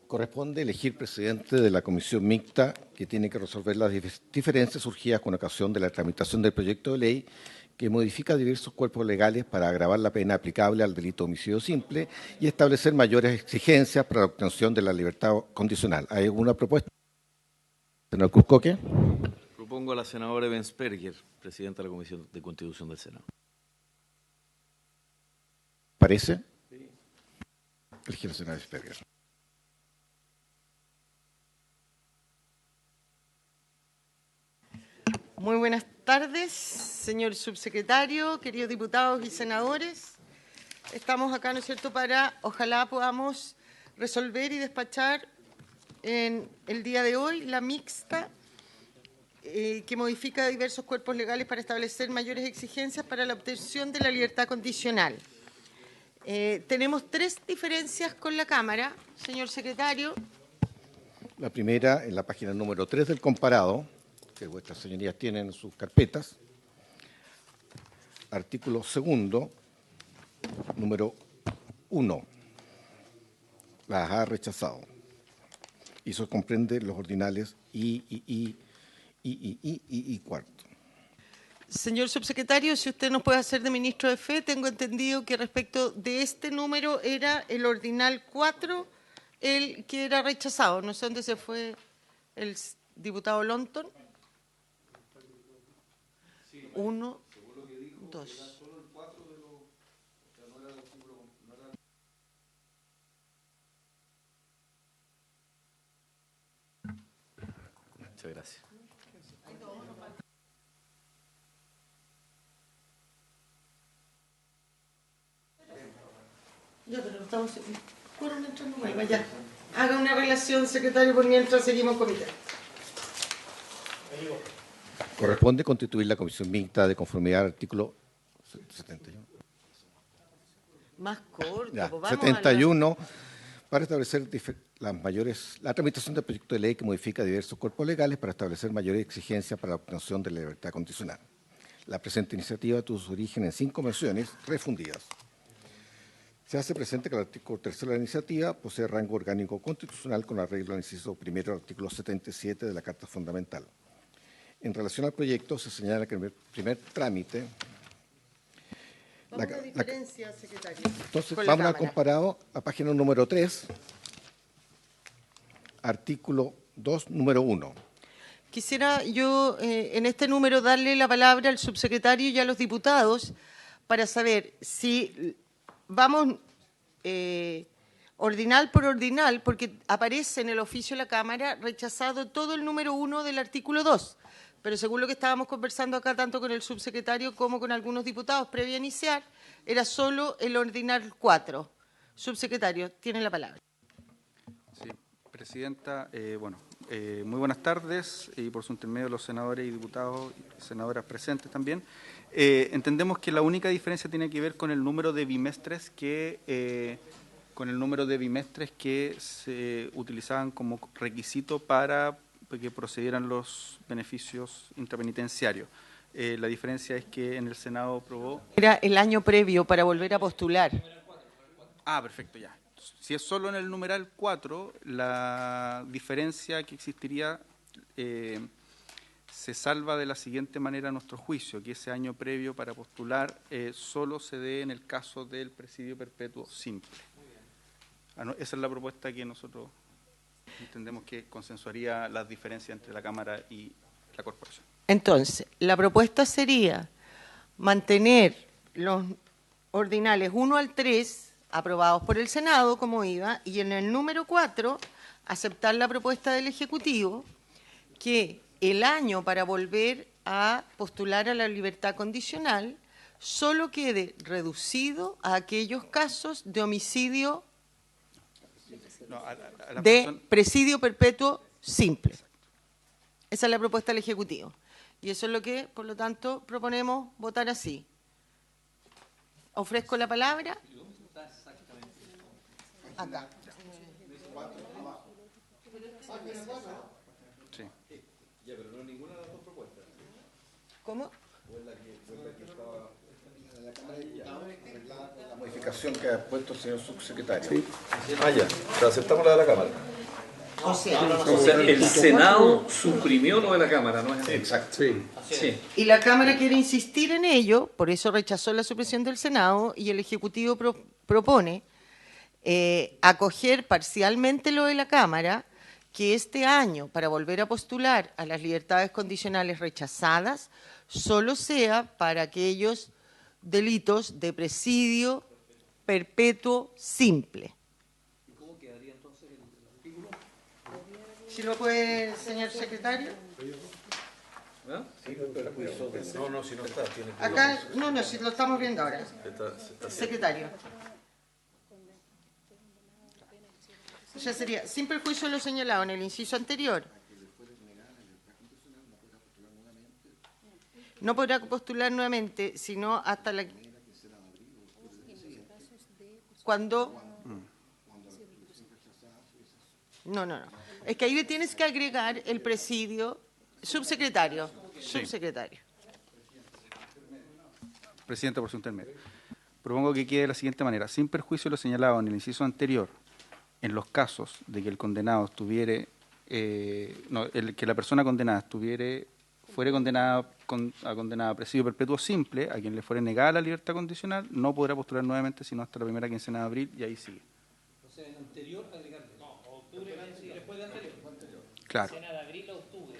Corresponde elegir presidente de la comisión mixta que tiene que resolver las diferencias surgidas con ocasión de la tramitación del proyecto de ley que modifica diversos cuerpos legales para agravar la pena aplicable al delito de homicidio simple y establecer mayores exigencias para la obtención de la libertad condicional. ¿Hay alguna propuesta? Senador Cuscoque. Propongo a la senadora Bensperger, presidenta de la Comisión de Constitución del Senado. ¿Parece? Sí. Elegir a la senadora Bensperger. Muy buenas tardes, señor subsecretario, queridos diputados y senadores. Estamos acá, ¿no es cierto?, para, ojalá podamos resolver y despachar en el día de hoy la mixta que modifica diversos cuerpos legales para establecer mayores exigencias para la obtención de la libertad condicional. Tenemos tres diferencias con la Cámara, señor secretario. La primera, en la página número 3 del comparado, que vuestras señorías tienen en sus carpetas, artículo segundo, número 1, las ha rechazado. Y eso comprende los ordinales y cuarto. Señor subsecretario, si usted nos puede hacer de ministro de Fe, tengo entendido que respecto de este número era el ordinal 4 el que era rechazado. No sé dónde se fue el diputado Lonton. 1, 2. Muchas gracias. Ya, pero estamos... Bueno, mientras no vuelva, ya. Haga una relación, secretario, por mientras seguimos comité. Corresponde constituir la comisión mixta de conformidad al artículo 71. Más corto, Ya, pues vamos 71, para establecer la tramitación del proyecto de ley que modifica diversos cuerpos legales para establecer mayores exigencias para la obtención de la libertad condicional. La presente iniciativa tuvo su origen en 5 menciones refundidas. Se hace presente que el artículo 3 de la iniciativa posee rango orgánico constitucional con arreglo al inciso primero del artículo 77 de la Carta Fundamental. En relación al proyecto, se señala que en el primer trámite... Vamos a diferencia, secretario. Entonces, vamos al comparado, a página número 3, artículo 2, número 1. Quisiera yo, en este número, darle la palabra al subsecretario y a los diputados para saber si vamos ordinal por ordinal, porque aparece en el oficio de la Cámara rechazado todo el número 1 del artículo 2. Pero según lo que estábamos conversando acá, tanto con el subsecretario como con algunos diputados previo a iniciar, era solo el ordinal 4. Subsecretario, tiene la palabra. Sí, presidenta, muy buenas tardes y por su intermedio los senadores y diputados y senadoras presentes también. Entendemos que la única diferencia tiene que ver con el número de bimestres que se utilizaban como requisito para que procedieran los beneficios intrapenitenciarios. La diferencia es que en el Senado aprobó... Era el año previo para volver a postular. Ah, perfecto, ya. Si es solo en el numeral 4, la diferencia que existiría se salva de la siguiente manera a nuestro juicio, que ese año previo para postular solo se dé en el caso del presidio perpetuo simple. Esa es la propuesta que nosotros entendemos que consensuaría las diferencias entre la Cámara y la Corporación. Entonces, la propuesta sería mantener los ordinales 1 al 3 aprobados por el Senado, como iba, y en el número 4 aceptar la propuesta del Ejecutivo que el año para volver a postular a la libertad condicional solo quede reducido a aquellos casos de homicidio de presidio perpetuo simple. Esa es la propuesta del Ejecutivo. Y eso es lo que, por lo tanto, proponemos votar así. Ofrezco la palabra. Acá. Sí. ¿Cómo? La modificación que ha puesto el señor subsecretario. Sí. Ah, ya. O sea, aceptamos la de la Cámara. O sea, O sea, el Senado suprimió lo de la Cámara, ¿no es así? Exacto. Sí. y la Cámara quiere insistir en ello, por eso rechazó la supresión del Senado, y el Ejecutivo propone acoger parcialmente lo de la Cámara, que este año, para volver a postular a las libertades condicionales rechazadas, solo sea para aquellos delitos de presidio perpetuo simple. ¿Cómo quedaría entonces el artículo? Si lo puede, señor secretario. No, si no está. Tiene que Acá, no, si lo estamos viendo ahora. está Secretario. O sea, sería, sin perjuicio de lo señalado en el inciso anterior, no podrá postular nuevamente, sino hasta la... Cuando... No. Es que ahí le tienes que agregar el presidio. Subsecretario. Presidente, por su intermedio. Propongo que quede de la siguiente manera. Sin perjuicio de lo señalado en el inciso anterior, en los casos de que el condenado estuviere, que la persona condenada fuere condenada a presidio perpetuo simple, a quien le fuere negada la libertad condicional, no podrá postular nuevamente sino hasta la primera quincena de abril, y ahí sigue. O sea, en anterior agregarle. No, octubre del año siguiente. Después de anterior. Claro. Quincena de abril a octubre.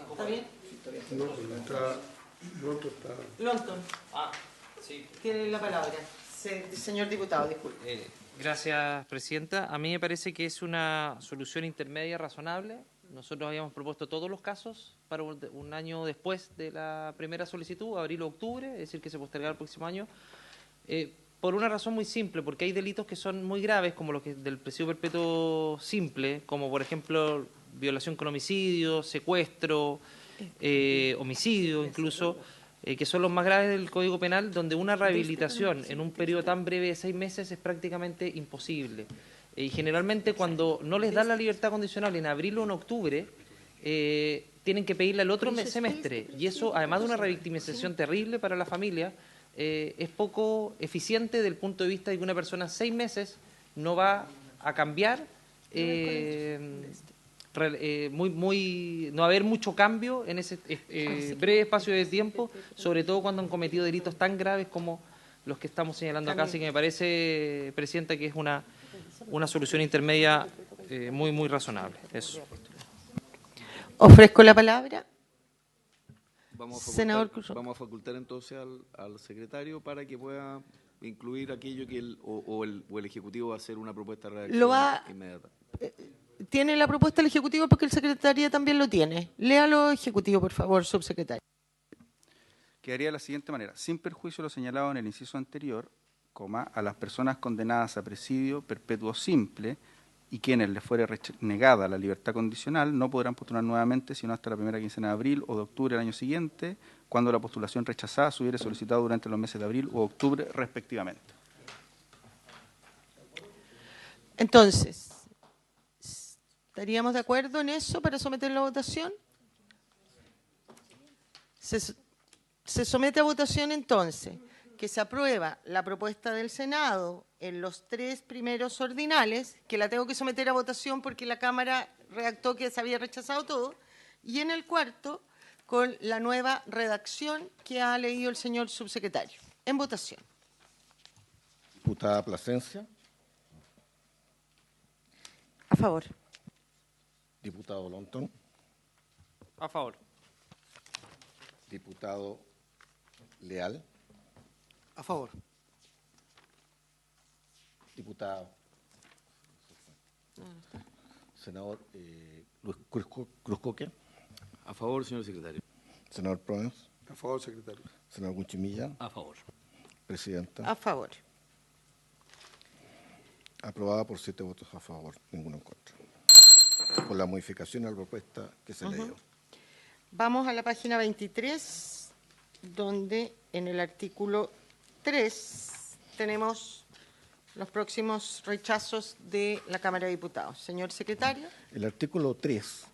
¿Está bien? Lonton. Sí. Tiene la palabra. Señor diputado, disculpe. Gracias, Presidenta. A mí me parece que es una solución intermedia razonable. Nosotros habíamos propuesto todos los casos para un año después de la primera solicitud, abril o octubre, es decir, que se postergará el próximo año, por una razón muy simple, porque hay delitos que son muy graves, como los que del presidio perpetuo simple, como por ejemplo violación con homicidio, secuestro, homicidio incluso, que son los más graves del Código Penal, donde una rehabilitación en un periodo tan breve de 6 meses es prácticamente imposible. Y generalmente cuando no les dan la libertad condicional en abril o en octubre, tienen que pedirla el otro semestre. Y eso, además de una revictimización terrible para la familia, es poco eficiente desde el punto de vista de que una persona en 6 meses no va a cambiar, no va a haber mucho cambio en ese breve espacio de tiempo, sobre todo cuando han cometido delitos tan graves como los que estamos señalando acá. Así que me parece, Presidenta, que es una solución intermedia muy razonable. Eso. Ofrezco la palabra. Senador Cruz. Vamos a facultar entonces al secretario para que pueda incluir aquello que el Ejecutivo va a hacer una propuesta de redacción inmediata. Tiene la propuesta del Ejecutivo porque el Secretaría también lo tiene. Léalo, Ejecutivo, por favor, subsecretario. Quedaría de la siguiente manera. Sin perjuicio de lo señalado en el inciso anterior, a las personas condenadas a presidio perpetuo simple y quienes les fuere negada la libertad condicional no podrán postular nuevamente sino hasta la primera quincena de abril o de octubre del año siguiente, cuando la postulación rechazada se hubiere solicitado durante los meses de abril o octubre respectivamente. Entonces, ¿estaríamos de acuerdo en eso para someterlo a votación? Se somete a votación entonces que se aprueba la propuesta del Senado en los 3 primeros ordinales, que la tengo que someter a votación porque la Cámara redactó que se había rechazado todo, y en el cuarto con la nueva redacción que ha leído el señor subsecretario. En votación. Diputada Plasencia. A favor. Diputado Lonton. A favor. Diputado Leal. A favor. Diputado. Senador Cruzcoque. A favor, señor secretario. Senador Proens. A favor, secretario. Senador Gunchimilla. A favor. Presidenta. A favor. Aprobada por 7 votos a favor, ninguno en contra. Con la modificación a la propuesta que se leyó. Vamos a la página 23, donde en el artículo 3 tenemos los próximos rechazos de la Cámara de Diputados. Señor secretario. El artículo 3,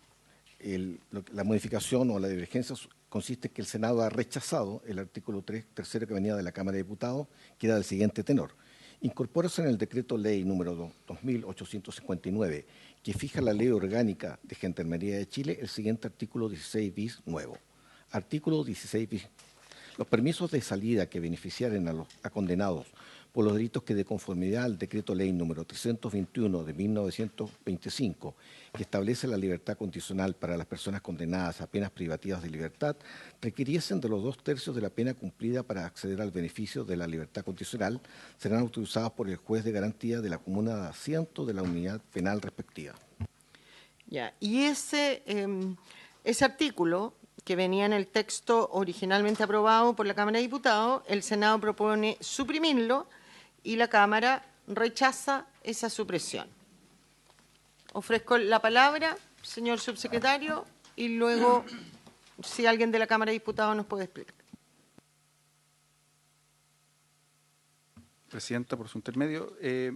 la modificación o la divergencia consiste en que el Senado ha rechazado el artículo 3, tercero que venía de la Cámara de Diputados, que era del siguiente tenor. Incorpórase en el decreto ley número 2859, que fija la ley orgánica de Gendarmería de Chile, el siguiente artículo 16 bis nuevo. Artículo 16 bis. Los permisos de salida que beneficiaren a condenados por los delitos que, de conformidad al decreto ley número 321 de 1925, que establece la libertad condicional para las personas condenadas a penas privativas de libertad, requiriesen de los 2/3 de la pena cumplida para acceder al beneficio de la libertad condicional, serán autorizados por el juez de garantía de la comuna de asiento de la unidad penal respectiva. Ya, y ese artículo que venía en el texto originalmente aprobado por la Cámara de Diputados, el Senado propone suprimirlo y la Cámara rechaza esa supresión. Ofrezco la palabra, señor subsecretario, y luego, si alguien de la Cámara de Diputados nos puede explicar. Presidenta, por su intermedio, de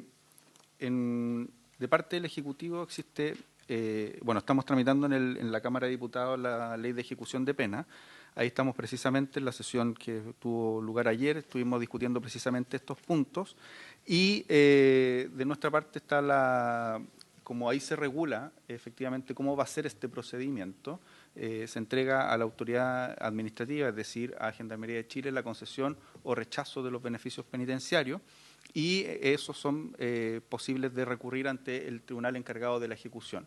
parte del Ejecutivo existe, estamos tramitando en la Cámara de Diputados la Ley de Ejecución de Pena. Ahí estamos precisamente en la sesión que tuvo lugar ayer, estuvimos discutiendo precisamente estos puntos y de nuestra parte está como ahí se regula efectivamente cómo va a ser este procedimiento, se entrega a la autoridad administrativa, es decir, a Gendarmería de Chile, la concesión o rechazo de los beneficios penitenciarios y esos son posibles de recurrir ante el tribunal encargado de la ejecución.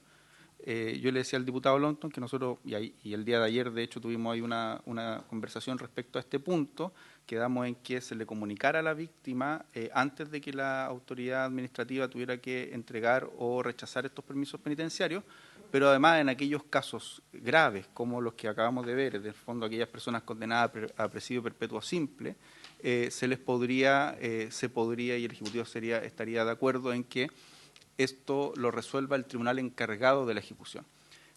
Yo le decía al diputado Longton que nosotros, y el día de ayer de hecho tuvimos ahí una conversación respecto a este punto, quedamos en que se le comunicara a la víctima antes de que la autoridad administrativa tuviera que entregar o rechazar estos permisos penitenciarios, pero además en aquellos casos graves como los que acabamos de ver, en el fondo aquellas personas condenadas a presidio perpetuo simple, se podría y el Ejecutivo estaría de acuerdo en que esto lo resuelva el tribunal encargado de la ejecución.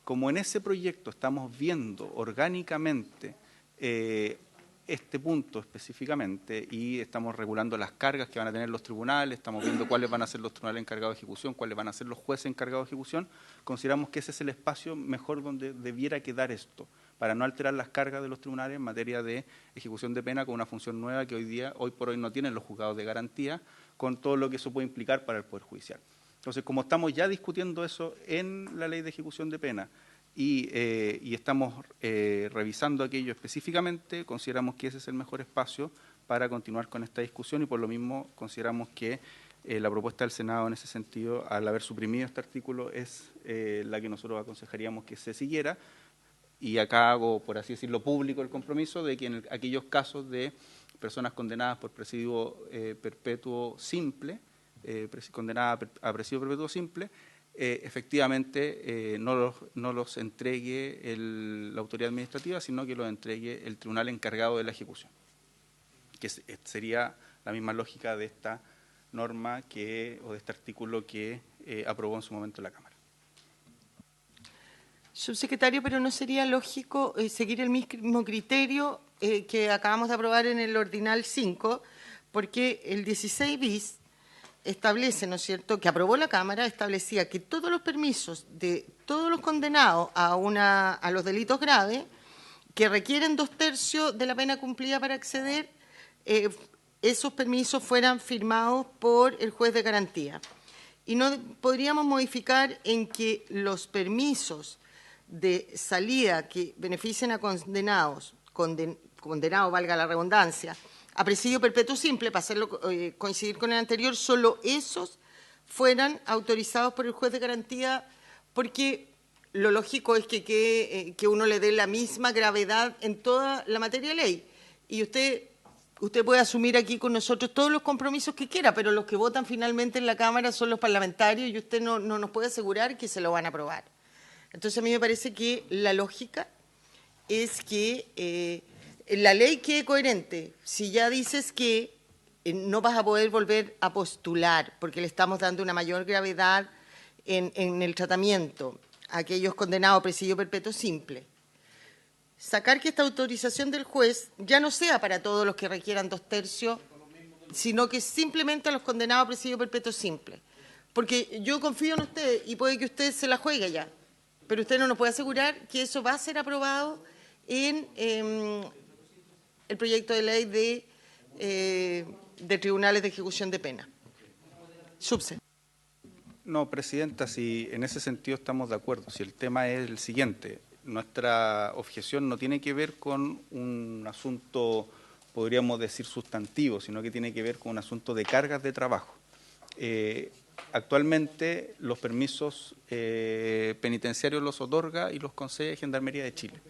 Como en ese proyecto estamos viendo orgánicamente este punto específicamente y estamos regulando las cargas que van a tener los tribunales, estamos viendo cuáles van a ser los tribunales encargados de ejecución, cuáles van a ser los jueces encargados de ejecución, consideramos que ese es el espacio mejor donde debiera quedar esto, para no alterar las cargas de los tribunales en materia de ejecución de pena con una función nueva que hoy por hoy no tienen los juzgados de garantía, con todo lo que eso puede implicar para el Poder Judicial. Entonces, como estamos ya discutiendo eso en la Ley de Ejecución de Pena y estamos revisando aquello específicamente, consideramos que ese es el mejor espacio para continuar con esta discusión y por lo mismo consideramos que la propuesta del Senado en ese sentido, al haber suprimido este artículo, es la que nosotros aconsejaríamos que se siguiera. Y acá hago, por así decirlo, público el compromiso de que en aquellos casos de personas condenadas por presidio perpetuo simple, condenada a presidio perpetuo simple, efectivamente no los entregue la autoridad administrativa, sino que los entregue el tribunal encargado de la ejecución, que sería la misma lógica de esta norma o de este artículo que aprobó en su momento la Cámara. Subsecretario, pero ¿no sería lógico seguir el mismo criterio que acabamos de aprobar en el Ordinal 5? Porque el 16 bis establece, ¿no es cierto?, que aprobó la Cámara, establecía que todos los permisos de todos los condenados a los delitos graves que requieren 2/3 de la pena cumplida para acceder, esos permisos fueran firmados por el juez de garantía. Y no podríamos modificar en que los permisos de salida que beneficien a condenados, valga la redundancia, a presidio perpetuo simple, para hacerlo coincidir con el anterior, solo esos fueran autorizados por el juez de garantía, porque lo lógico es que uno le dé la misma gravedad en toda la materia de ley. Y usted puede asumir aquí con nosotros todos los compromisos que quiera, pero los que votan finalmente en la Cámara son los parlamentarios y usted no nos puede asegurar que se lo van a aprobar. Entonces, a mí me parece que la lógica es que la ley quede coherente. Si ya dices que no vas a poder volver a postular porque le estamos dando una mayor gravedad en el tratamiento a aquellos condenados a presidio perpetuo simple, sacar que esta autorización del juez ya no sea para todos los que requieran 2/3, sino que simplemente a los condenados a presidio perpetuo simple. Porque yo confío en usted y puede que usted se la juegue ya, pero usted no nos puede asegurar que eso va a ser aprobado en el proyecto de ley de tribunales de ejecución de pena. Subse. No, Presidenta, si en ese sentido estamos de acuerdo. Si el tema es el siguiente, nuestra objeción no tiene que ver con un asunto, podríamos decir, sustantivo, sino que tiene que ver con un asunto de cargas de trabajo. Actualmente los permisos penitenciarios los otorga y los concede Gendarmería de Chile.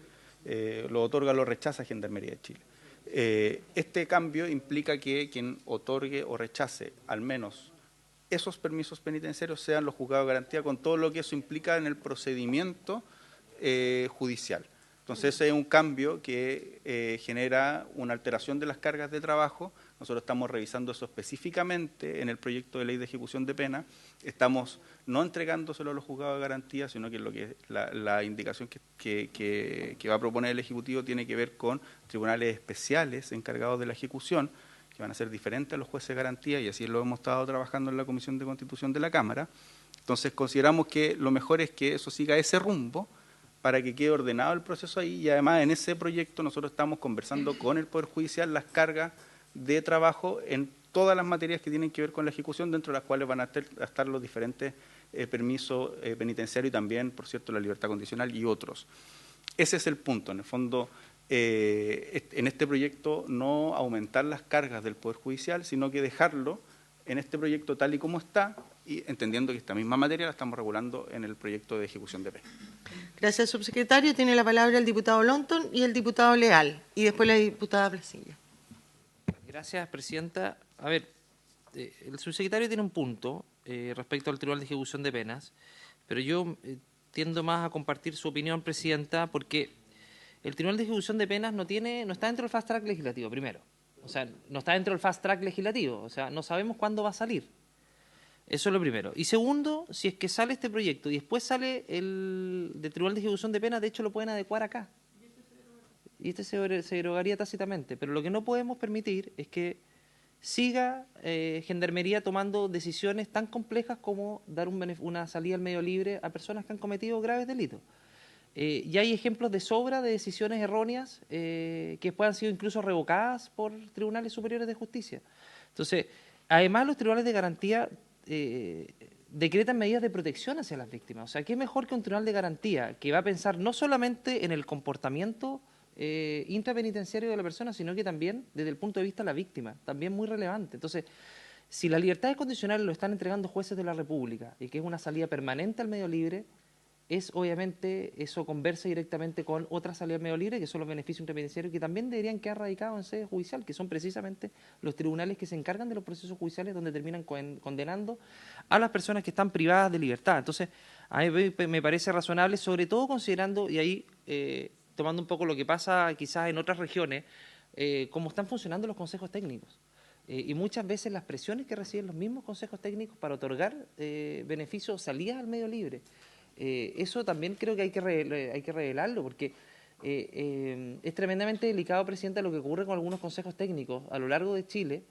Los otorga, los rechaza Gendarmería de Chile. Este cambio implica que quien otorgue o rechace al menos esos permisos penitenciarios sean los juzgados de garantía, con todo lo que eso implica en el procedimiento judicial. Entonces, ese es un cambio que genera una alteración de las cargas de trabajo. Nosotros estamos revisando eso específicamente en el proyecto de ley de ejecución de pena. Estamos no entregándoselo a los juzgados de garantía, sino que la indicación que va a proponer el Ejecutivo tiene que ver con tribunales especiales encargados de la ejecución, que van a ser diferentes a los jueces de garantía, y así lo hemos estado trabajando en la Comisión de Constitución de la Cámara. Entonces, consideramos que lo mejor es que eso siga ese rumbo para que quede ordenado el proceso ahí, y además en ese proyecto nosotros estamos conversando con el Poder Judicial las cargas de trabajo en todas las materias que tienen que ver con la ejecución, dentro de las cuales van a estar los diferentes permisos penitenciarios y también, por cierto, la libertad condicional y otros. Ese es el punto, en el fondo. En este proyecto no aumentar las cargas del Poder Judicial, sino que dejarlo en este proyecto tal y como está, y entendiendo que esta misma materia la estamos regulando en el proyecto de ejecución de pena. Gracias, subsecretario. Tiene la palabra el diputado Lonton y el diputado Leal, y después la diputada Placilla. Gracias, Presidenta. A ver, el subsecretario tiene un punto respecto al Tribunal de Ejecución de Penas, pero yo tiendo más a compartir su opinión, Presidenta, porque el Tribunal de Ejecución de Penas no está dentro del fast track legislativo, primero. O sea, no está dentro del fast track legislativo. O sea, no sabemos cuándo va a salir. Eso es lo primero. Y segundo, si es que sale este proyecto y después sale el de Tribunal de Ejecución de Penas, de hecho lo pueden adecuar acá. Y este se derogaría tácitamente. Pero lo que no podemos permitir es que siga Gendarmería tomando decisiones tan complejas como dar una salida al medio libre a personas que han cometido graves delitos. Y hay ejemplos de sobra de decisiones erróneas que puedan sido incluso revocadas por tribunales superiores de justicia. Entonces, además los tribunales de garantía decretan medidas de protección hacia las víctimas. O sea, ¿qué mejor que un tribunal de garantía que va a pensar no solamente en el comportamiento intrapenitenciario de la persona, sino que también desde el punto de vista de la víctima, también muy relevante? Entonces, si las libertades condicionales lo están entregando jueces de la República y que es una salida permanente al medio libre, es obviamente eso conversa directamente con otras salidas medio libre, que son los beneficios intrapenitenciarios, que también deberían quedar radicados en sede judicial, que son precisamente los tribunales que se encargan de los procesos judiciales donde terminan condenando a las personas que están privadas de libertad. Entonces, a mí me parece razonable, sobre todo considerando, y ahí tomando un poco lo que pasa quizás en otras regiones, cómo están funcionando los consejos técnicos. Y muchas veces las presiones que reciben los mismos consejos técnicos para otorgar beneficios, salidas al medio libre. Eso también creo que hay que revelarlo, porque es tremendamente delicado, Presidenta, lo que ocurre con algunos consejos técnicos a lo largo de Chile,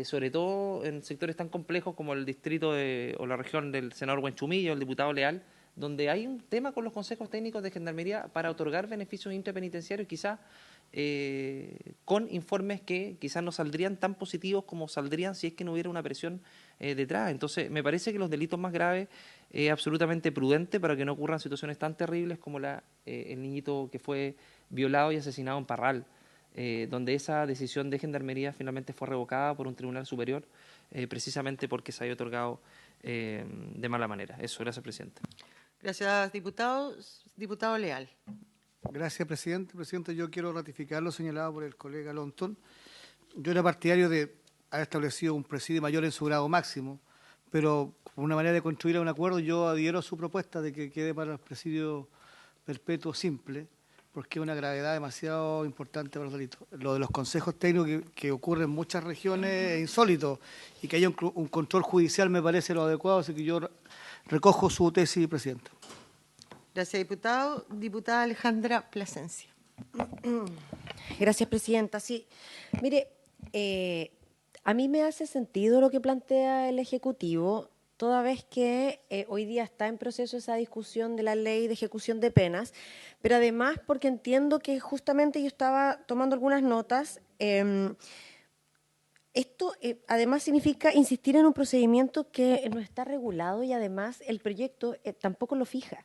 sobre todo en sectores tan complejos como el distrito o la región del senador Huenchumillo, el diputado Leal, donde hay un tema con los consejos técnicos de Gendarmería para otorgar beneficios intrapenitenciarios, quizás con informes que quizás no saldrían tan positivos como saldrían si es que no hubiera una presión detrás. Entonces, me parece que los delitos más graves es absolutamente prudente para que no ocurran situaciones tan terribles como el niñito que fue violado y asesinado en Parral, donde esa decisión de Gendarmería finalmente fue revocada por un tribunal superior, precisamente porque se había otorgado de mala manera. Eso, gracias, Presidente. Gracias, diputado. Diputado Leal. Gracias, Presidente. Presidente, yo quiero ratificar lo señalado por el colega Lonton. Yo era partidario de haber establecido un presidio mayor en su grado máximo, pero por una manera de construir un acuerdo, yo adhiero a su propuesta de que quede para el presidio perpetuo simple, porque es una gravedad demasiado importante para los delitos. Lo de los consejos técnicos que ocurre en muchas regiones es insólito, y que haya un control judicial me parece lo adecuado, así que yo recojo su tesis, Presidente. Gracias, diputado. Diputada Alejandra Plasencia. Gracias, Presidenta. Sí, mire, a mí me hace sentido lo que plantea el Ejecutivo, toda vez que hoy día está en proceso esa discusión de la ley de ejecución de penas, pero además porque entiendo que justamente yo estaba tomando algunas notas, Esto además significa insistir en un procedimiento que no está regulado y además el proyecto tampoco lo fija.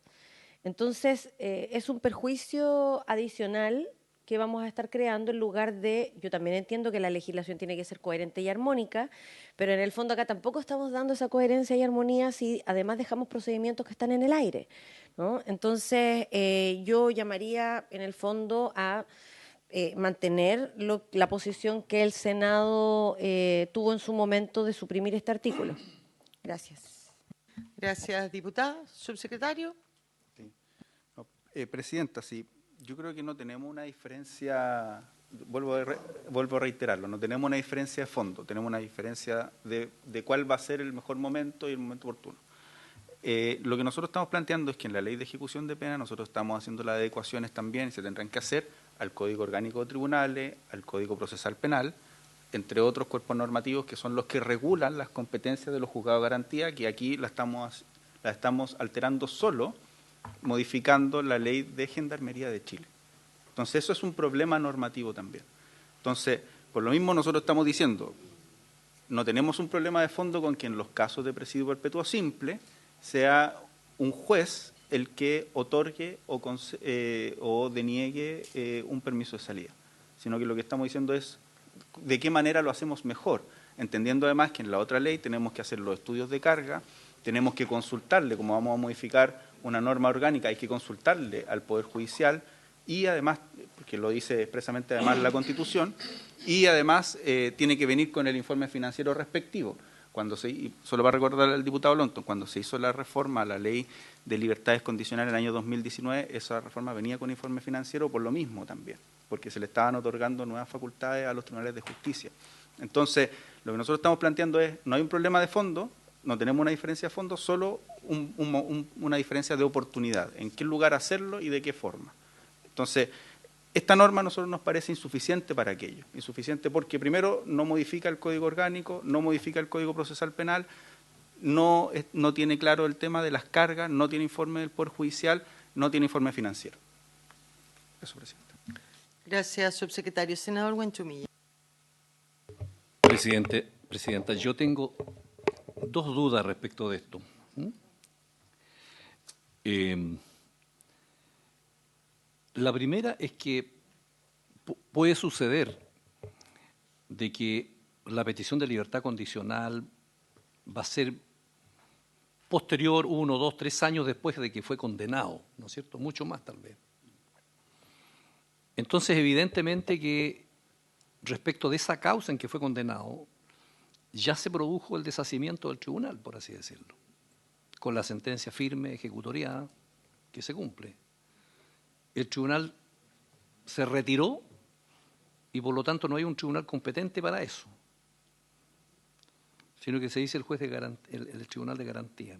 Entonces, es un perjuicio adicional que vamos a estar creando en lugar de, yo también entiendo que la legislación tiene que ser coherente y armónica, pero en el fondo acá tampoco estamos dando esa coherencia y armonía si además dejamos procedimientos que están en el aire, ¿no? Entonces, yo llamaría en el fondo a mantener la posición que el Senado tuvo en su momento de suprimir este artículo. Gracias. Gracias, diputada. Subsecretario. Sí. No, Presidenta, sí, yo creo que no tenemos una diferencia, vuelvo a reiterarlo, no tenemos una diferencia de fondo, tenemos una diferencia de cuál va a ser el mejor momento y el momento oportuno. Lo que nosotros estamos planteando es que en la ley de ejecución de pena nosotros estamos haciendo las adecuaciones también y se tendrán que hacer al Código Orgánico de Tribunales, al Código Procesal Penal, entre otros cuerpos normativos que son los que regulan las competencias de los juzgados de garantía, que aquí la estamos alterando solo, modificando la Ley de Gendarmería de Chile. Entonces, eso es un problema normativo también. Entonces, por lo mismo nosotros estamos diciendo, no tenemos un problema de fondo con que en los casos de presidio perpetuo simple sea un juez el que otorgue o deniegue un permiso de salida, sino que lo que estamos diciendo es de qué manera lo hacemos mejor, entendiendo además que en la otra ley tenemos que hacer los estudios de carga, tenemos que consultarle, como vamos a modificar una norma orgánica, hay que consultarle al Poder Judicial y además, porque lo dice expresamente además la Constitución, y además tiene que venir con el informe financiero respectivo. Solo para recordar al diputado Lonton, cuando se hizo la reforma a la Ley de Libertades Condicionales en el año 2019, esa reforma venía con informe financiero por lo mismo también, porque se le estaban otorgando nuevas facultades a los tribunales de justicia. Entonces, lo que nosotros estamos planteando es, no hay un problema de fondo, no tenemos una diferencia de fondo, solo una diferencia de oportunidad, en qué lugar hacerlo y de qué forma. Entonces, esta norma a nosotros nos parece insuficiente para aquello. Insuficiente porque, primero, no modifica el Código Orgánico, no modifica el Código Procesal Penal, no tiene claro el tema de las cargas, no tiene informe del Poder Judicial, no tiene informe financiero. Eso, Presidenta. Gracias, subsecretario. Senador Huenchumilla. Presidenta, yo tengo dos dudas respecto de esto. La primera es que puede suceder de que la petición de libertad condicional va a ser posterior 1, 2, 3 años después de que fue condenado, ¿no es cierto? Mucho más tal vez. Entonces, evidentemente que respecto de esa causa en que fue condenado, ya se produjo el deshacimiento del tribunal, por así decirlo, con la sentencia firme, ejecutoriada, que se cumple. El tribunal se retiró y por lo tanto no hay un tribunal competente para eso, sino que se dice el tribunal de garantía.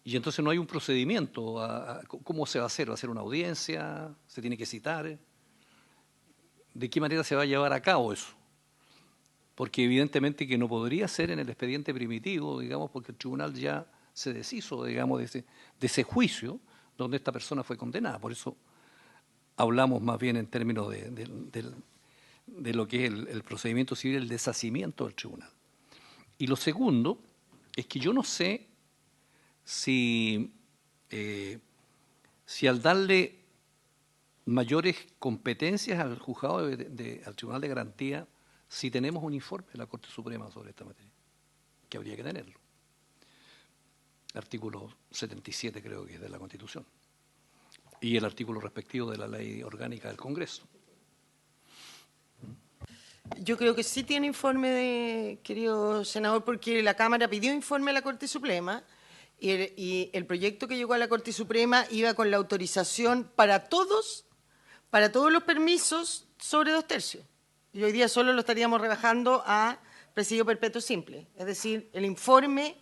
Y entonces no hay un procedimiento. ¿Cómo se va a hacer? ¿Va a ser una audiencia? ¿Se tiene que citar? ¿De qué manera se va a llevar a cabo eso? Porque evidentemente que no podría ser en el expediente primitivo, digamos, porque el tribunal ya se deshizo, digamos, de ese juicio donde esta persona fue condenada. Por eso hablamos más bien en términos de lo que es el procedimiento civil, el deshacimiento del tribunal. Y lo segundo es que yo no sé si al darle mayores competencias al juzgado al Tribunal de Garantía, si tenemos un informe de la Corte Suprema sobre esta materia, que habría que tenerlo. Artículo 77 creo que es de la Constitución y el artículo respectivo de la Ley Orgánica del Congreso. Yo creo que sí tiene informe, querido senador, porque la Cámara pidió informe a la Corte Suprema y el proyecto que llegó a la Corte Suprema iba con la autorización para todos los permisos sobre 2/3. Y hoy día solo lo estaríamos rebajando a presidio perpetuo simple. Es decir, el informe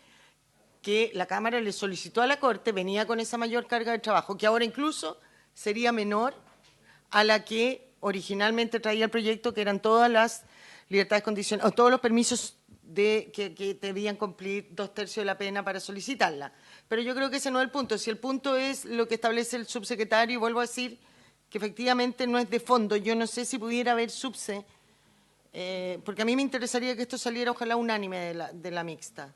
que la Cámara le solicitó a la Corte venía con esa mayor carga de trabajo, que ahora incluso sería menor a la que originalmente traía el proyecto, que eran todas las libertades condicionales, o todos los permisos que debían cumplir 2/3 de la pena para solicitarla. Pero yo creo que ese no es el punto. Si el punto es lo que establece el subsecretario, y vuelvo a decir que efectivamente no es de fondo, yo no sé si pudiera haber porque a mí me interesaría que esto saliera ojalá unánime de la mixta.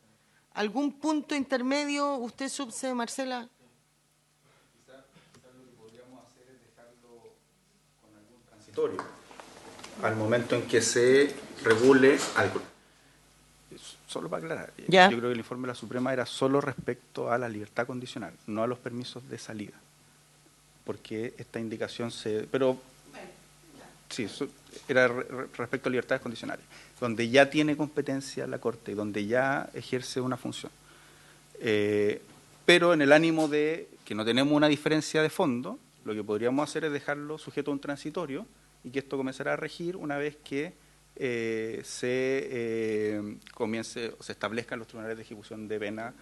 ¿Algún punto intermedio, usted, subse, Marcela? Quizás lo que podríamos hacer es dejarlo con algún transitorio, al momento en que se regule algo. Solo para aclarar, ¿Ya? Yo creo que el informe de la Suprema era solo respecto a la libertad condicional, no a los permisos de salida, porque esta indicación Pero sí, eso era respecto a libertades condicionales, donde ya tiene competencia la Corte, donde ya ejerce una función. Pero en el ánimo de que no tenemos una diferencia de fondo, lo que podríamos hacer es dejarlo sujeto a un transitorio y que esto comenzará a regir una vez que se establezcan los tribunales de ejecución de pena,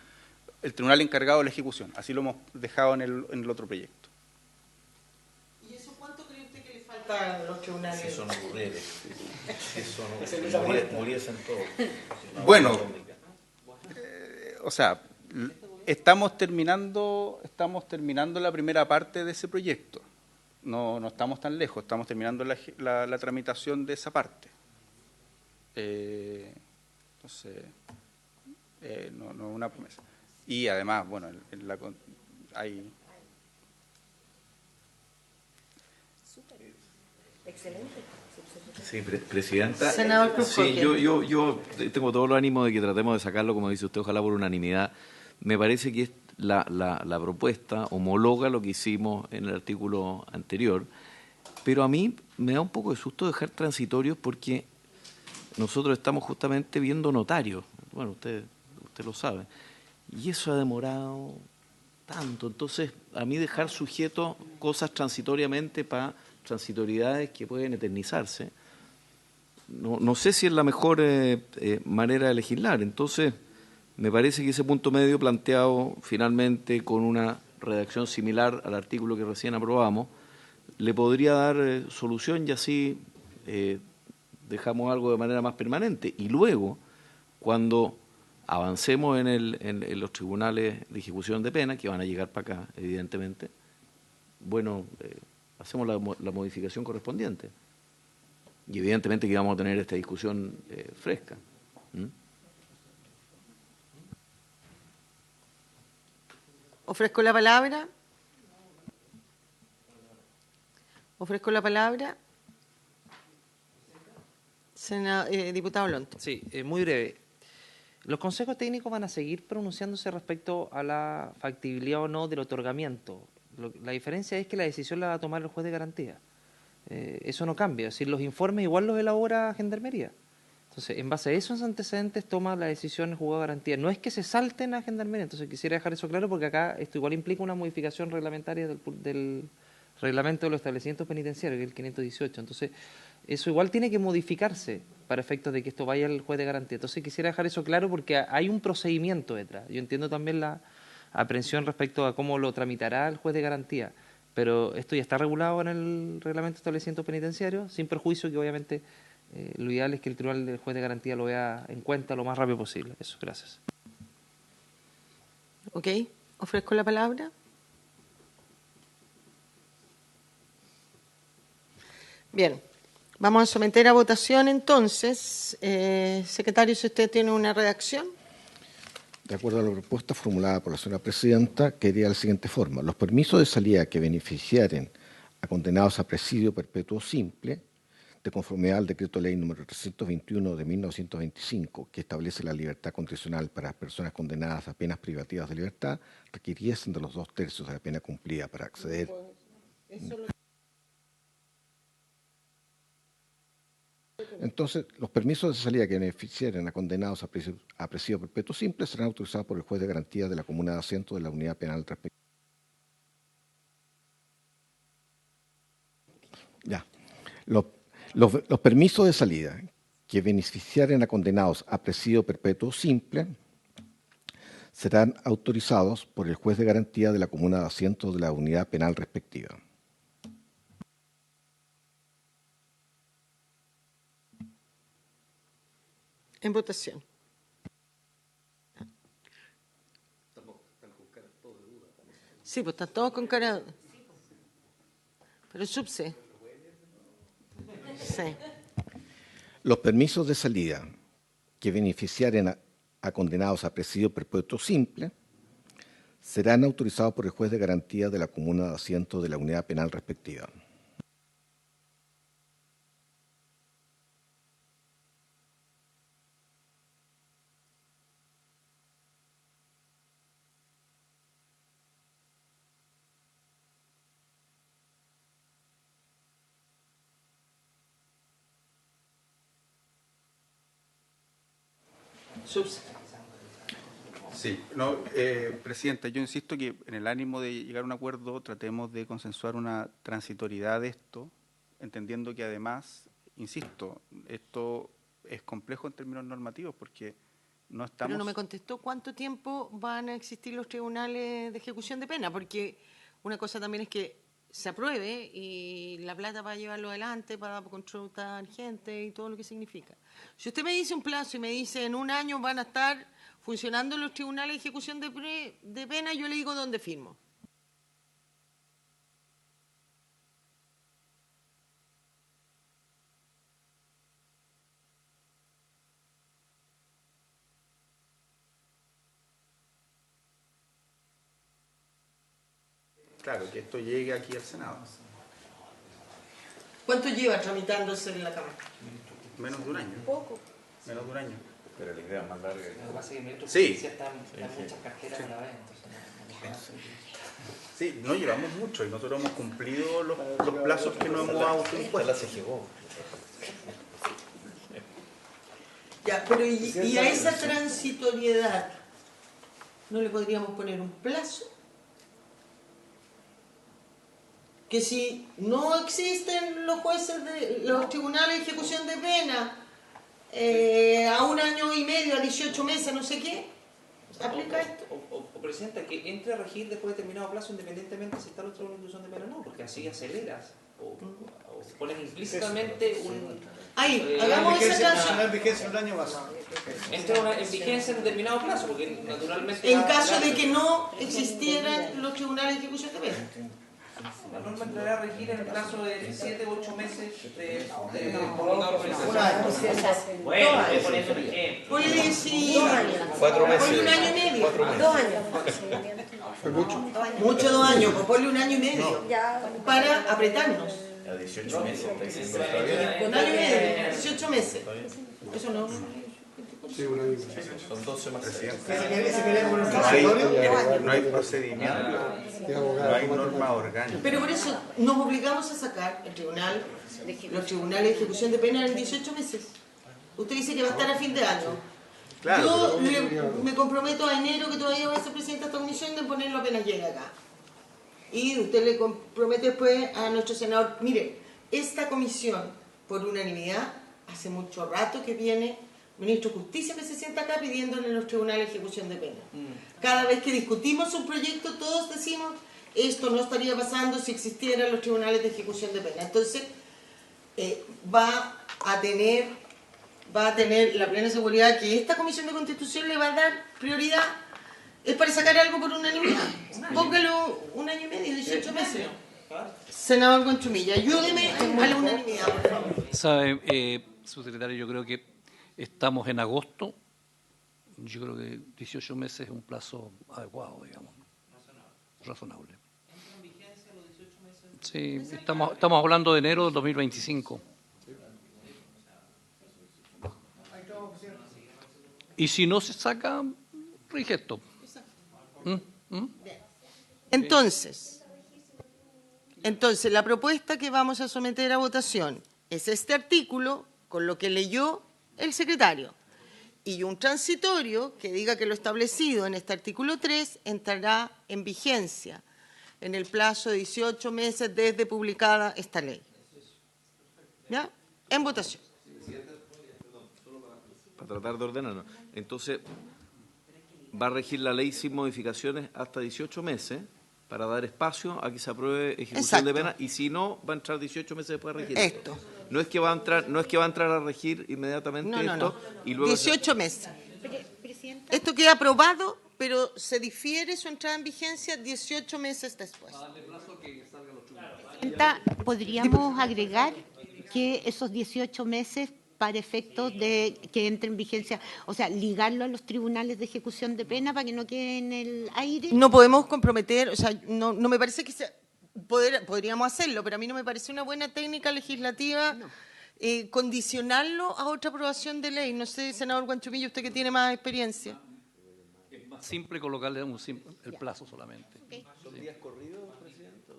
el tribunal encargado de la ejecución. Así lo hemos dejado en el otro proyecto. ¿Y eso cuánto cree usted que le falta a los tribunales? Si son mujeres, muriesen todos. Bueno, o sea, estamos terminando la primera parte de ese proyecto. No estamos tan lejos, estamos terminando la tramitación de esa parte. Entonces, no es una promesa. Y además, bueno, hay... Excelente. Sí, presidenta. Senador Cruz Sí, yo tengo todo el ánimo de que tratemos de sacarlo, como dice usted, ojalá por unanimidad. Me parece que la propuesta homologa lo que hicimos en el artículo anterior, pero a mí me da un poco de susto dejar transitorios porque nosotros estamos justamente viendo notarios. Bueno, usted lo sabe. Y eso ha demorado tanto. Entonces, a mí dejar sujeto cosas transitoriamente para transitoriedades que pueden eternizarse, no sé si es la mejor manera de legislar. Entonces, me parece que ese punto medio planteado finalmente con una redacción similar al artículo que recién aprobamos, le podría dar solución y así dejamos algo de manera más permanente. Y luego, cuando avancemos en los tribunales de ejecución de pena, que van a llegar para acá, evidentemente, bueno, hacemos la modificación correspondiente. Y evidentemente que vamos a tener esta discusión fresca. Ofrezco la palabra. Ofrezco la palabra. Diputado Lonto. Sí, muy breve. Los consejos técnicos van a seguir pronunciándose respecto a la factibilidad o no del otorgamiento. La diferencia es que la decisión la va a tomar el juez de garantía. Eso no cambia. Es decir, los informes igual los elabora Gendarmería. Entonces, en base a esos antecedentes toma la decisión el juzgado de garantía. No es que se salten a Gendarmería. Entonces, quisiera dejar eso claro porque acá esto igual implica una modificación reglamentaria del reglamento de los establecimientos penitenciarios, que es el 518. Entonces, eso igual tiene que modificarse para efectos de que esto vaya al juez de garantía. Entonces, quisiera dejar eso claro porque hay un procedimiento detrás. Yo entiendo también la aprehensión respecto a cómo lo tramitará el juez de garantía, pero esto ya está regulado en el reglamento de establecimientos penitenciarios, sin perjuicio que obviamente lo ideal es que el tribunal del juez de garantía lo vea en cuenta lo más rápido posible. Eso, gracias. Ok, ofrezco la palabra. Bien, vamos a someter a votación entonces. Secretario, si usted tiene una redacción. De acuerdo a la propuesta formulada por la señora presidenta, quedaría de la siguiente forma. Los permisos de salida que beneficiaren a condenados a presidio perpetuo simple, de conformidad al decreto ley número 321 de 1925, que establece la libertad condicional para las personas condenadas a penas privativas de libertad, requiriesen de los 2/3 de la pena cumplida para acceder. Entonces, los permisos de salida que beneficiaren a condenados a presidio perpetuo simple serán autorizados por el juez de garantía de la comuna de asiento de la unidad penal respectiva. Ya. Los permisos de salida que beneficiaren a condenados a presidio perpetuo simple serán autorizados por el juez de garantía de la comuna de asiento de la unidad penal respectiva. En votación. Sí, pues están todos con cara de duda. Pero subse. Sí. Los permisos de salida que beneficiaren a condenados a presidio perpetuo simple serán autorizados por el juez de garantía de la comuna de asiento de la unidad penal respectiva. Sí, no, Presidenta, yo insisto que en el ánimo de llegar a un acuerdo tratemos de consensuar una transitoriedad de esto, entendiendo que además, insisto, esto es complejo en términos normativos porque no estamos... Pero no me contestó cuánto tiempo van a existir los tribunales de ejecución de pena, porque una cosa también es que se apruebe y la plata para llevarlo adelante, para contratar gente y todo lo que significa. Si usted me dice un plazo y me dice en un año van a estar funcionando los tribunales de ejecución de pena, yo le digo dónde firmo. Claro, que esto llegue aquí al Senado. ¿Cuánto lleva tramitándose en la Cámara? Menos de un año. Poco. Menos de un año. Pero la idea es más larga. Lo que pasa es que Ministro de Sí. Justicia están muchas carteras a la vez, entonces Sí, no llevamos mucho y nosotros hemos cumplido los plazos que nos hemos autoimpuesto. Ya, pero y a esa transitoriedad, ¿no le podríamos poner un plazo? Que si no existen los jueces de los tribunales de ejecución de pena a un año y medio, a 18 meses, no sé qué, aplica esto. O Presidenta, que entre a regir después de determinado plazo independientemente si está los tribunales de ejecución de pena o no, porque así aceleras o pones implícitamente un... Ahí, hagamos esa transición. La vigencia un año más. Entra en vigencia en determinado plazo, porque naturalmente... En caso de que no existieran los tribunales de ejecución de pena. La norma entrará a regir en el plazo de 7 u 8 meses de Bueno, estoy poniendo un ejemplo. Ponle 4 meses. Ponle un año y medio. 2 años. Mucho 2 años, pues ponle un año y medio. Para apretarnos. A 18 meses. Un año y medio, 18 meses. Eso no. Son 12 más. No hay procedimiento, no hay norma orgánica. Pero por eso nos obligamos a sacar los tribunales de ejecución de pena en 18 meses. Usted dice que va a estar a fin de año. Claro, Yo me comprometo a enero, que todavía voy a ser presidenta de esta comisión, de ponerlo apenas llegue acá. Y usted le compromete después a nuestro senador. Mire, esta comisión, por unanimidad, hace mucho rato que viene ministro de Justicia que se sienta acá pidiéndole a los tribunales de ejecución de pena. Cada vez que discutimos un proyecto, todos decimos, esto no estaría pasando si existieran los tribunales de ejecución de pena. Entonces, va a tener la plena seguridad que esta Comisión de Constitución le va a dar prioridad. Es para sacar algo por unanimidad. Póngalo un año y medio, 18 meses. Senador Conchumilla, ayúdeme a la unanimidad, por favor. Sabe, subsecretario, yo creo que estamos en agosto. Yo creo que 18 meses es un plazo adecuado, digamos. Razonable. Sí, estamos hablando de enero del 2025. Y si no se saca, rige esto. Entonces, la propuesta que vamos a someter a votación es este artículo con lo que leyó el secretario y un transitorio que diga que lo establecido en este artículo 3 entrará en vigencia en el plazo de 18 meses desde publicada esta ley. ¿Ya? En votación. Para tratar de ordenarnos. Entonces, va a regir la ley sin modificaciones hasta 18 meses para dar espacio a que se apruebe ejecución Exacto. de pena, y si no, va a entrar 18 meses después de regir Esto. No es que va a entrar a regir inmediatamente No. y luego 18 meses. Esto queda aprobado, pero se difiere su entrada en vigencia 18 meses después. Podríamos agregar que esos 18 meses para efectos de que entre en vigencia, o sea, ligarlo a los tribunales de ejecución de pena para que no quede en el aire? No podemos comprometer, o sea, no me parece que sea, podríamos hacerlo, pero a mí no me parece una buena técnica legislativa condicionarlo a otra aprobación de ley. No sé, senador Guanchumillo, usted que tiene más experiencia. Es más simple colocarle el plazo solamente. Okay. ¿Son días corridos, presidente?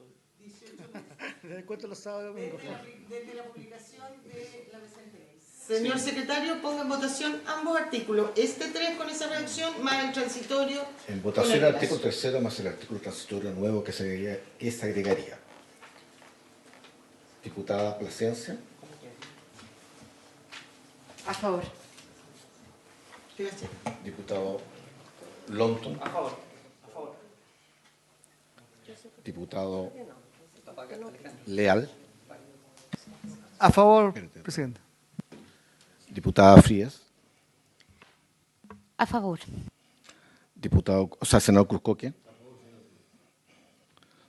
¿Cuánto los sábados y domingos? Desde la publicación de la presente ley. Señor secretario, ponga en votación ambos artículos. Este 3 con esa redacción más el transitorio. En votación el artículo 3 más el artículo transitorio nuevo que se agregaría. Diputada Plasencia. A favor. Gracias. Diputado Lonton. A favor. A favor. Diputado Leal. A favor, presidente. Diputada Frías. A favor. Senador Cruzcoque.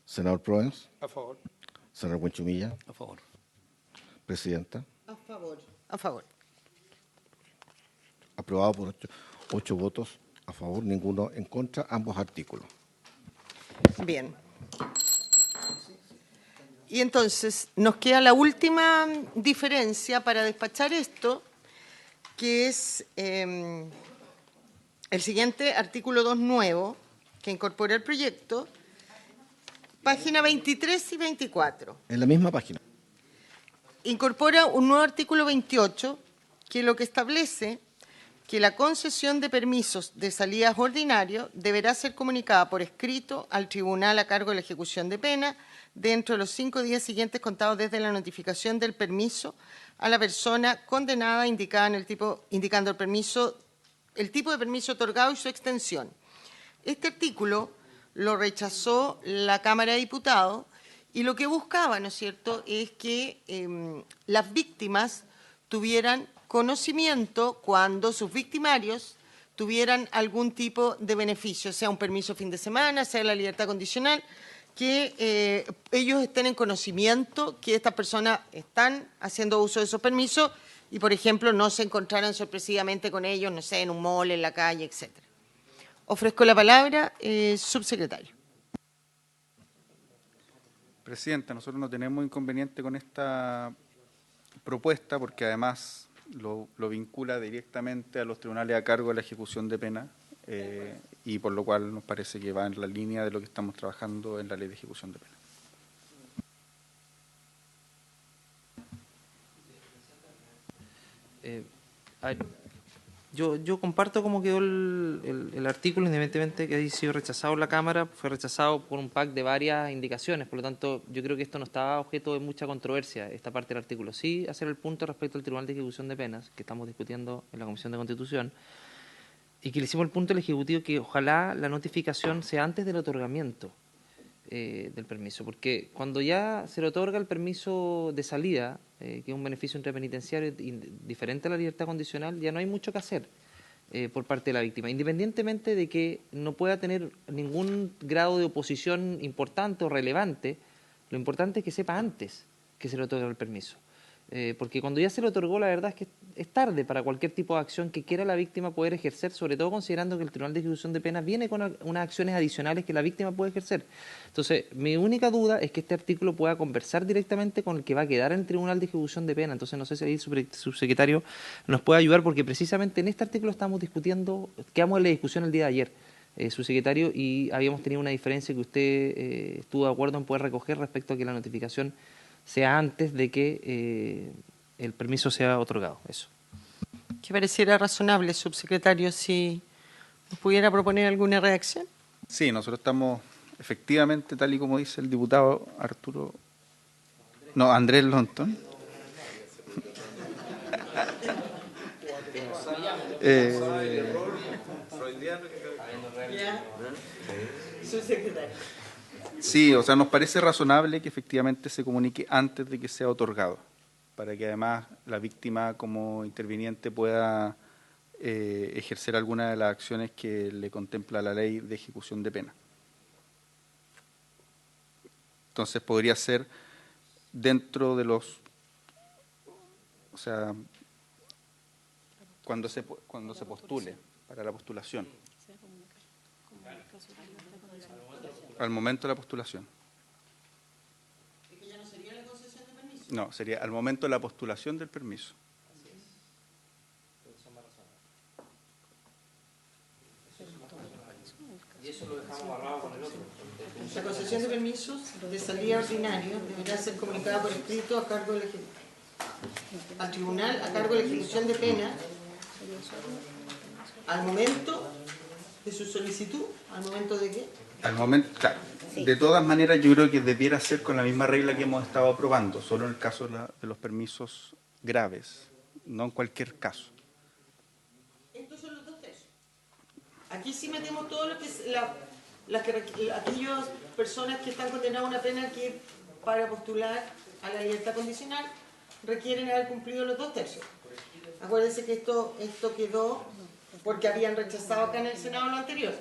Senador Proens. A favor. Senador Buenchumilla. A favor. Presidenta. A favor. A favor. Aprobado por 8 votos a favor, ninguno en contra, ambos artículos. Bien. Y entonces nos queda la última diferencia para despachar esto, que es el siguiente artículo 2 nuevo, que incorpora el proyecto, página 23 y 24. En la misma página. Incorpora un nuevo artículo 28, que lo que establece que la concesión de permisos de salidas ordinarios deberá ser comunicada por escrito al tribunal a cargo de la ejecución de pena dentro de los 5 días siguientes contados desde la notificación del permiso a la persona condenada indicando el tipo de permiso otorgado y su extensión. Este artículo lo rechazó la Cámara de Diputados y lo que buscaba, ¿no es cierto?, es que las víctimas tuvieran conocimiento cuando sus victimarios tuvieran algún tipo de beneficio, sea un permiso fin de semana, sea la libertad condicional, que ellos estén en conocimiento que estas personas están haciendo uso de esos permisos y, por ejemplo, no se encontraran sorpresivamente con ellos, no sé, en un mall, en la calle, etcétera. Ofrezco la palabra, subsecretario. Presidenta, nosotros no tenemos inconveniente con esta propuesta porque además lo vincula directamente a los tribunales a cargo de la ejecución de pena y por lo cual nos parece que va en la línea de lo que estamos trabajando en la ley de ejecución de pena. Yo comparto cómo quedó el artículo, independientemente que haya sido rechazado en la Cámara, fue rechazado por un pack de varias indicaciones, por lo tanto yo creo que esto no estaba objeto de mucha controversia, esta parte del artículo. Sí hacer el punto respecto al Tribunal de Ejecución de Penas, que estamos discutiendo en la Comisión de Constitución, y que le hicimos el punto al Ejecutivo que ojalá la notificación sea antes del otorgamiento del permiso, porque cuando ya se le otorga el permiso de salida, que es un beneficio intrapenitenciario diferente a la libertad condicional, ya no hay mucho que hacer por parte de la víctima, independientemente de que no pueda tener ningún grado de oposición importante o relevante. Lo importante es que sepa antes que se le otorga el permiso. Porque cuando ya se le otorgó, la verdad es que es tarde para cualquier tipo de acción que quiera la víctima poder ejercer, sobre todo considerando que el Tribunal de Ejecución de Penas viene con unas acciones adicionales que la víctima puede ejercer. Entonces, mi única duda es que este artículo pueda conversar directamente con el que va a quedar en el Tribunal de Ejecución de Pena. Entonces, no sé si ahí el subsecretario nos puede ayudar, porque precisamente en este artículo estamos discutiendo, quedamos en la discusión el día de ayer, subsecretario, y habíamos tenido una diferencia que usted estuvo de acuerdo en poder recoger respecto a que la notificación sea antes de que el permiso sea otorgado. Eso. ¿Qué pareciera razonable, subsecretario, si nos pudiera proponer alguna reacción? Sí, nosotros estamos efectivamente, tal y como dice el diputado Andrés Lonton. Subsecretario. Sí, o sea, nos parece razonable que efectivamente se comunique antes de que sea otorgado, para que además la víctima como interviniente pueda ejercer alguna de las acciones que le contempla la ley de ejecución de pena. Entonces podría ser dentro de los, o sea, cuando se postule, para la postulación. Al momento de la postulación. ¿Ya no sería la concesión de permiso? No, sería al momento de la postulación del permiso. Y eso lo dejamos agarrado con el otro. La concesión de permisos de salida ordinario deberá ser comunicada por escrito a cargo del al tribunal a cargo de la ejecución de pena al momento de su solicitud. ¿Al momento de qué? Al momento, claro. De todas maneras, yo creo que debiera ser con la misma regla que hemos estado aprobando, solo en el caso de los permisos graves, no en cualquier caso. Estos son los 2/3. Aquí sí metemos todo lo que es aquellas personas que están condenadas a una pena que para postular a la libertad condicional requieren haber cumplido los 2/3. Acuérdense que esto quedó porque habían rechazado acá en el Senado lo anterior.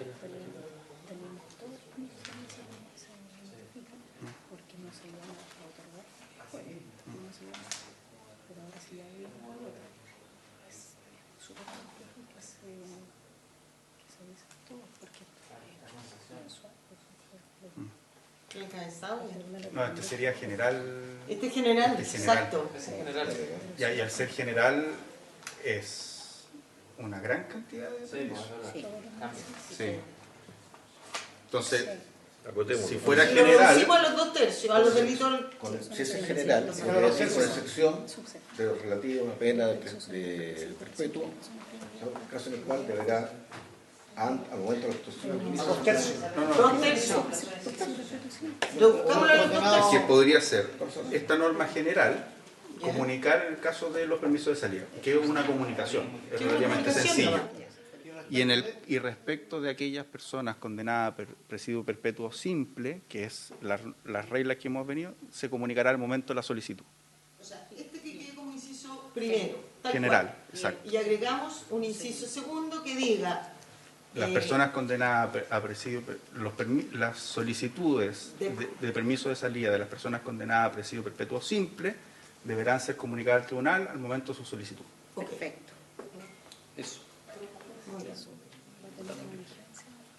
No, este sería general. Este es general, exacto. Y al ser general es una gran cantidad de permisos. Sí. Entonces, si fuera general. Si a los 2/3, a los delitos. Si es general, debería ser con excepción de lo relativo a una pena de perpetuo, en el caso en el cual deberá, al momento de la actuación, 2/3. 2/3. Es que podría ser esta norma general, comunicar en el caso de los permisos de salida, que es una comunicación, es relativamente sencillo. Y respecto de aquellas personas condenadas a presidio perpetuo simple, que es las reglas que hemos venido, se comunicará al momento de la solicitud. O sea, este que quede como inciso primero. General, cual. exacto. Y agregamos un inciso segundo que diga... Las personas condenadas a presidio, las solicitudes de permiso de salida de las personas condenadas a presidio perpetuo simple deberán ser comunicadas al tribunal al momento de su solicitud. Perfecto. Eso.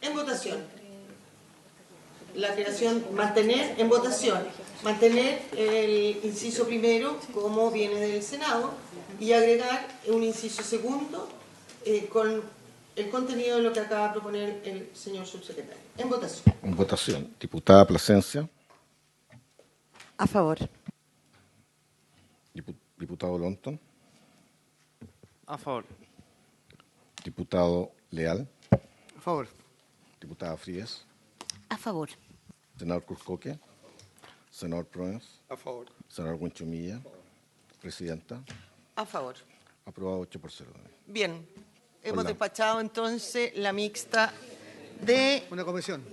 En votación. La creación, mantener en votación, mantener el inciso primero como viene del Senado y agregar un inciso segundo con el contenido de lo que acaba de proponer el señor subsecretario. En votación. En votación. Diputada Plasencia. A favor. Diputado Lonton. A favor. Diputado Leal. A favor. Diputada Frías. A favor. Senador Cruzcoque. Senador Proens. A favor. Senador Huinchumilla. Presidenta. A favor. Aprobado 8-0. Bien. Hemos Hola. despachado entonces la mixta de Una comisión.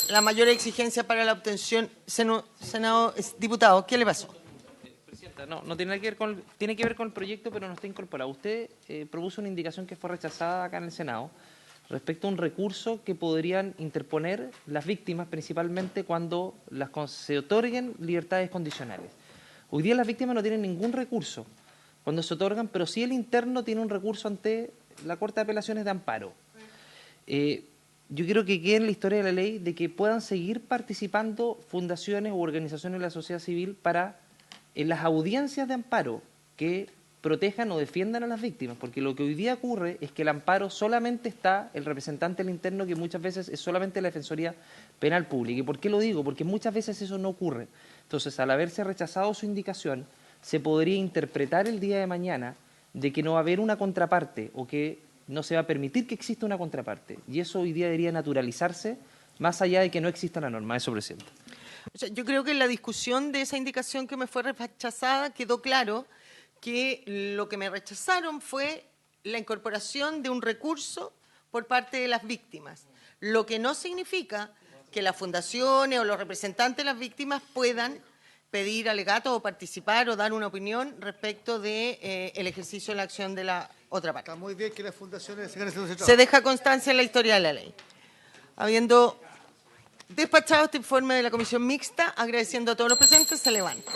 la mayor exigencia para la obtención. Senado, diputado, ¿qué le pasó? Presidenta, no tiene nada que ver con, tiene que ver con el proyecto, pero no está incorporado. Usted propuso una indicación que fue rechazada acá en el Senado respecto a un recurso que podrían interponer las víctimas, principalmente cuando se otorguen libertades condicionales. Hoy día las víctimas no tienen ningún recurso cuando se otorgan, pero sí el interno tiene un recurso ante la Corte de Apelaciones de Amparo. Yo quiero que quede en la historia de la ley de que puedan seguir participando fundaciones u organizaciones de la sociedad civil para en las audiencias de amparo que protejan o defiendan a las víctimas, porque lo que hoy día ocurre es que el amparo solamente está el representante del interno, que muchas veces es solamente la Defensoría Penal Pública. ¿Y por qué lo digo? Porque muchas veces eso no ocurre. Entonces, al haberse rechazado su indicación, se podría interpretar el día de mañana de que no va a haber una contraparte o que no se va a permitir que exista una contraparte. Y eso hoy día debería naturalizarse más allá de que no exista la norma. Eso, Presidenta. O sea, yo creo que en la discusión de esa indicación que me fue rechazada quedó claro que lo que me rechazaron fue la incorporación de un recurso por parte de las víctimas, lo que no significa que las fundaciones o los representantes de las víctimas puedan pedir alegatos o participar o dar una opinión respecto de el ejercicio de la acción de la otra parte. Está muy bien que las fundaciones sigan haciendo ese Se trabajo. deja constancia en la historia de la ley. Habiendo despachado este informe de la comisión mixta, agradeciendo a todos los presentes, se levanta.